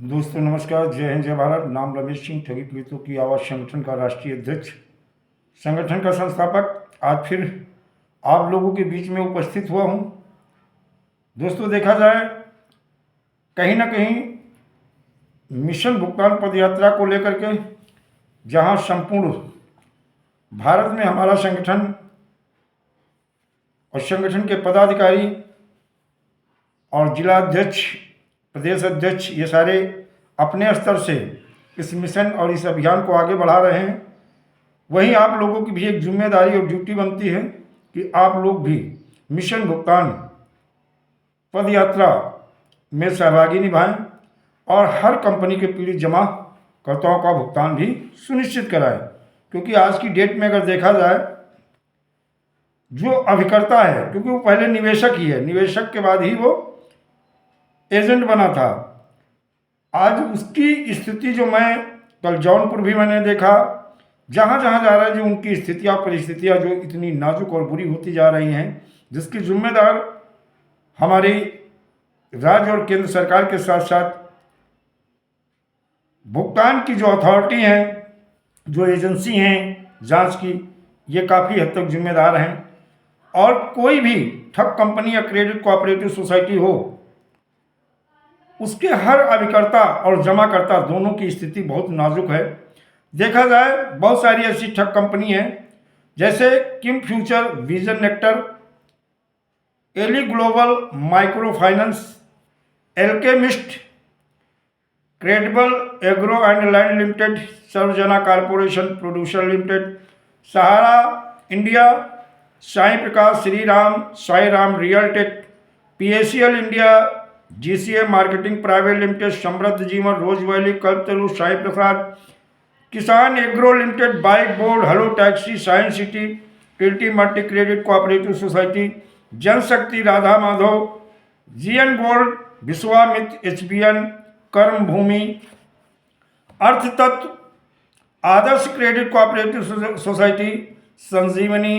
दोस्तों नमस्कार, जय हिंद, जय भारत। नाम रमेश सिंह, ठगी पीड़ितों की आवाज़ संगठन का राष्ट्रीय अध्यक्ष, संगठन का संस्थापक। आज फिर आप लोगों के बीच में उपस्थित हुआ हूँ। दोस्तों, देखा जाए कहीं ना कहीं मिशन भुगतान पद यात्रा को लेकर के जहाँ संपूर्ण भारत में हमारा संगठन और संगठन के पदाधिकारी और जिला अध्यक्ष, प्रदेश अध्यक्ष, ये सारे अपने स्तर से इस मिशन और इस अभियान को आगे बढ़ा रहे हैं, वहीं आप लोगों की भी एक जिम्मेदारी और ड्यूटी बनती है कि आप लोग भी मिशन भुगतान पद यात्रा में सहभागी निभाएं और हर कंपनी के पीड़ित जमा कर्ताओं का भुगतान भी सुनिश्चित कराएं। क्योंकि आज की डेट में अगर देखा जाए, जो अभिकर्ता है, क्योंकि वो पहले निवेशक ही है, निवेशक के बाद ही वो एजेंट बना था, आज उसकी स्थिति जो मैं कल जौनपुर भी मैंने देखा, जहाँ जहाँ जा रहा है, जो उनकी स्थितियाँ परिस्थितियाँ जो इतनी नाजुक और बुरी होती जा रही हैं, जिसकी जिम्मेदार हमारी राज्य और केंद्र सरकार के साथ साथ भुगतान की जो अथॉरिटी हैं, जो एजेंसी हैं जांच की, ये काफ़ी हद तक जिम्मेदार हैं। और कोई भी ठग कंपनी या क्रेडिट कोऑपरेटिव सोसाइटी हो, उसके हर अभिकर्ता और जमाकर्ता दोनों की स्थिति बहुत नाजुक है। देखा जाए बहुत सारी ऐसी ठग कंपनी हैं, जैसे Kim future, vision nectar, Eli global micro finance, alchemist, credible agro and land limited, Sarvajana corporation producer limited, Sahara India, Sai Prakash, Shri Ram, Sai Ram real tech, PACL India, GCA marketing private limited, Samriddh Jeevan, rose valley, Kalpataru, Sai Prasad, Kisan agro limited, bike board, hello taxi, science city, टिल्टी multi credit cooperative society, Janshakti, Radha Madhav, GN gold, Vishwamitra, HBN, Karma Bhoomi, Arth तत्व, आदर्श credit cooperative society, Sanjivani,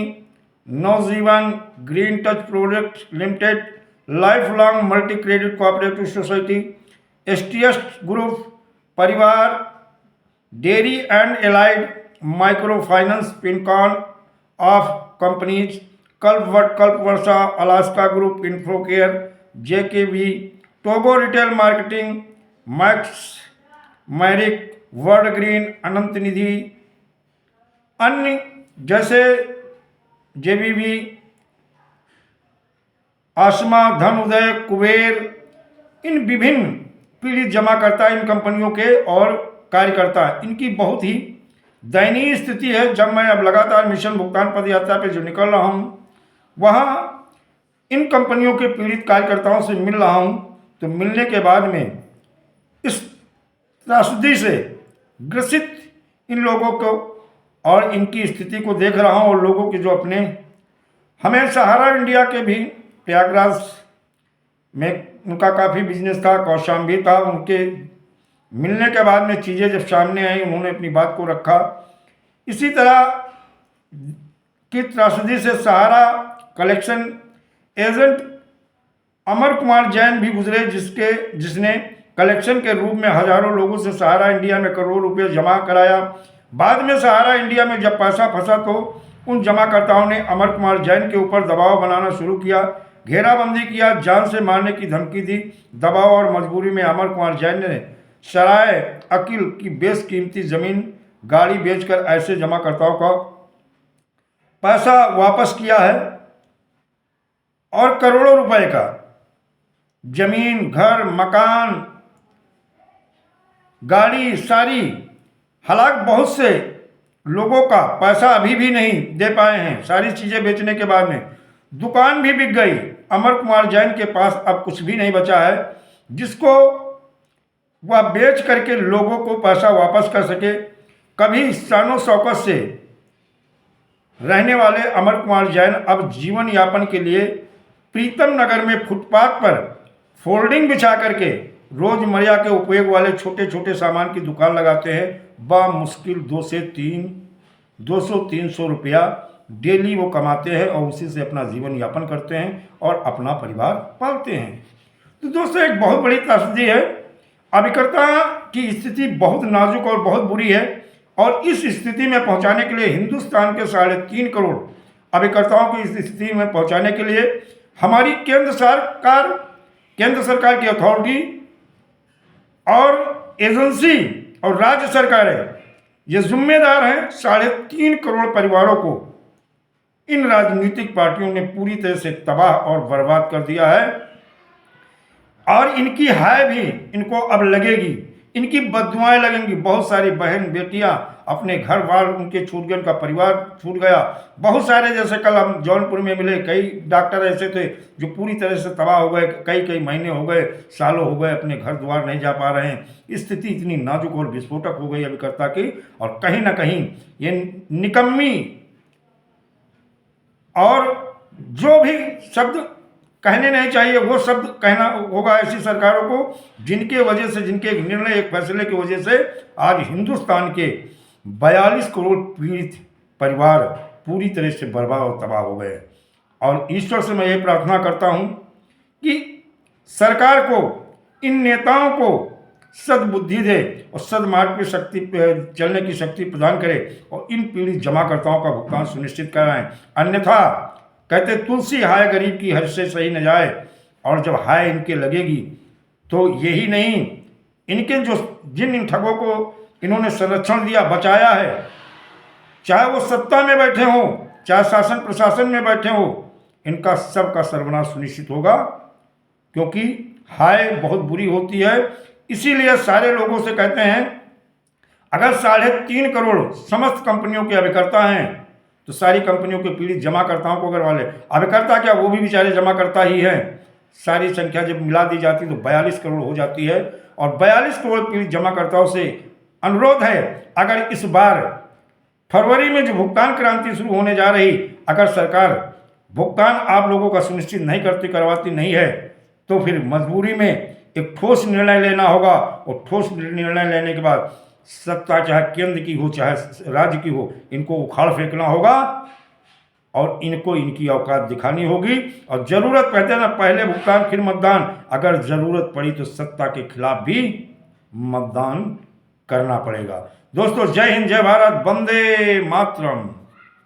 Navjeevan, green touch product limited, life long multi credit cooperative society, STS group, Parivar, dairy and allied micro finance, Pincon of companies, Kalp Varsha, Alaska group, Infocare, JKV, Togo retail marketing, Max मैरिक, world green, Anant Nidhi, अन्य जैसे जेबीबी, आसमा, धन उदय, कुबेर, इन विभिन्न पीड़ित जमाकर्ता, इन कंपनियों के और कार्यकर्ता, इनकी बहुत ही दयनीय स्थिति है। जब मैं अब लगातार मिशन भुगतान पद यात्रा पे जो निकल रहा हूँ, वहाँ इन कंपनियों के पीड़ित कार्यकर्ताओं से मिल रहा हूँ, तो मिलने के बाद में इस त्रासदी से ग्रसित इन लोगों को और इनकी स्थिति को देख रहा हूँ। और लोगों के जो अपने, हमें सहारा इंडिया के भी प्रयागराज में उनका काफ़ी बिजनेस था, कौशाम्बी था, उनके मिलने के बाद में चीज़ें जब सामने आई, उन्होंने अपनी बात को रखा। इसी तरह की त्रासदी से सहारा कलेक्शन एजेंट अमर कुमार जैन भी गुजरे, जिसने कलेक्शन के रूप में हजारों लोगों से सहारा इंडिया में करोड़ रुपए जमा कराया। बाद में सहारा इंडिया में जब पैसा फंसा, तो उन जमाकर्ताओं ने अमर कुमार जैन के ऊपर दबाव बनाना शुरू किया, घेराबंदी किया, जान से मारने की धमकी दी। दबाव और मजबूरी में अमर कुमार जैन ने सराय अकील की बेशकीमती ज़मीन, गाड़ी बेचकर ऐसे जमाकर्ताओं का पैसा वापस किया है और करोड़ों रुपए का जमीन, घर, मकान, गाड़ी, सारी, हालांकि बहुत से लोगों का पैसा अभी भी नहीं दे पाए हैं। सारी चीज़ें बेचने के बाद में दुकान भी बिक गई। अमर कुमार जैन के पास अब कुछ भी नहीं बचा है जिसको वह बेच करके लोगों को पैसा वापस कर सके। कभी शानो शौकत से रहने वाले अमर कुमार जैन अब जीवन यापन के लिए प्रीतम नगर में फुटपाथ पर फोल्डिंग बिछा करके रोजमर्रा के उपयोग वाले छोटे छोटे सामान की दुकान लगाते हैं। बामुश्किल 200-300 रुपया डेली वो कमाते हैं और उसी से अपना जीवन यापन करते हैं और अपना परिवार पालते हैं। तो दोस्तों, एक बहुत बड़ी त्रासदी है। अभिकर्ता की स्थिति बहुत नाजुक और बहुत बुरी है और इस स्थिति में पहुंचाने के लिए हिंदुस्तान के 3.5 करोड़ अभिकर्ताओं को इस स्थिति में पहुंचाने के लिए हमारी केंद्र सरकार की अथॉरिटी और एजेंसी और राज्य सरकारें ये जिम्मेदार हैं 3.5 करोड़ परिवारों को इन राजनीतिक पार्टियों ने पूरी तरह से तबाह और बर्बाद कर दिया है। और इनकी हाय भी इनको अब लगेगी, इनकी बददुआएं लगेंगी। बहुत सारी बहन बेटियां अपने घर बार उनके छूट गए, उनका परिवार छूट गया। बहुत सारे, जैसे कल हम जौनपुर में मिले, कई डॉक्टर ऐसे थे जो पूरी तरह से तबाह हो गए, कई महीने हो गए, सालों हो गए, अपने घर द्वार नहीं जा पा रहे हैं। स्थिति इतनी नाजुक और विस्फोटक हो गई अभिकर्ता की। और कहीं ना कहीं ये निकम्मी और जो भी शब्द कहने नहीं चाहिए वो शब्द कहना होगा ऐसी सरकारों को, जिनके वजह से, जिनके एक निर्णय, एक फैसले की वजह से आज हिंदुस्तान के 42 करोड़ पीड़ित परिवार पूरी तरह से बर्बाद और तबाह हो गए। और ईश्वर से मैं ये प्रार्थना करता हूँ कि सरकार को, इन नेताओं को सद्बुद्धि दे और सदमार्ग पे चलने की शक्ति प्रदान करे और इन पीड़ित जमाकर्ताओं का भुगतान सुनिश्चित कराएं। अन्यथा कहते तुलसी हाय गरीब की हर से सही न जाए। और जब हाय इनके लगेगी तो यही नहीं, इनके जिन इन ठगों को इन्होंने संरक्षण दिया, बचाया है, चाहे वो सत्ता में बैठे हों, चाहे शासन प्रशासन में बैठे हो, इनका सबका सर्वनाश सुनिश्चित होगा। क्योंकि हाय बहुत बुरी होती है। इसीलिए सारे लोगों से कहते हैं, अगर 3.5 करोड़ समस्त कंपनियों के अभिकर्ता हैं तो सारी कंपनियों के पीड़ित जमाकर्ताओं को, अगर वाले अभिकर्ता क्या, वो भी बेचारे जमाकर्ता ही हैं। सारी संख्या जब मिला दी जाती तो 42 करोड़ हो जाती है। और 42 करोड़ पीड़ित जमाकर्ताओं से अनुरोध है, अगर इस बार फरवरी में जो भुगतान क्रांति शुरू होने जा रही, अगर सरकार भुगतान आप लोगों का सुनिश्चित नहीं करवाती नहीं है, तो फिर मजबूरी में एक ठोस निर्णय लेना होगा। और ठोस निर्णय लेने के बाद सत्ता चाहे केंद्र की हो चाहे राज्य की हो, इनको उखाड़ फेंकना होगा और इनको इनकी औकात दिखानी होगी। और जरूरत, कहते हैं ना, पहले भुगतान फिर मतदान, अगर जरूरत पड़ी तो सत्ता के खिलाफ भी मतदान करना पड़ेगा। दोस्तों, जय हिंद, जय भारत, वंदे मातरम।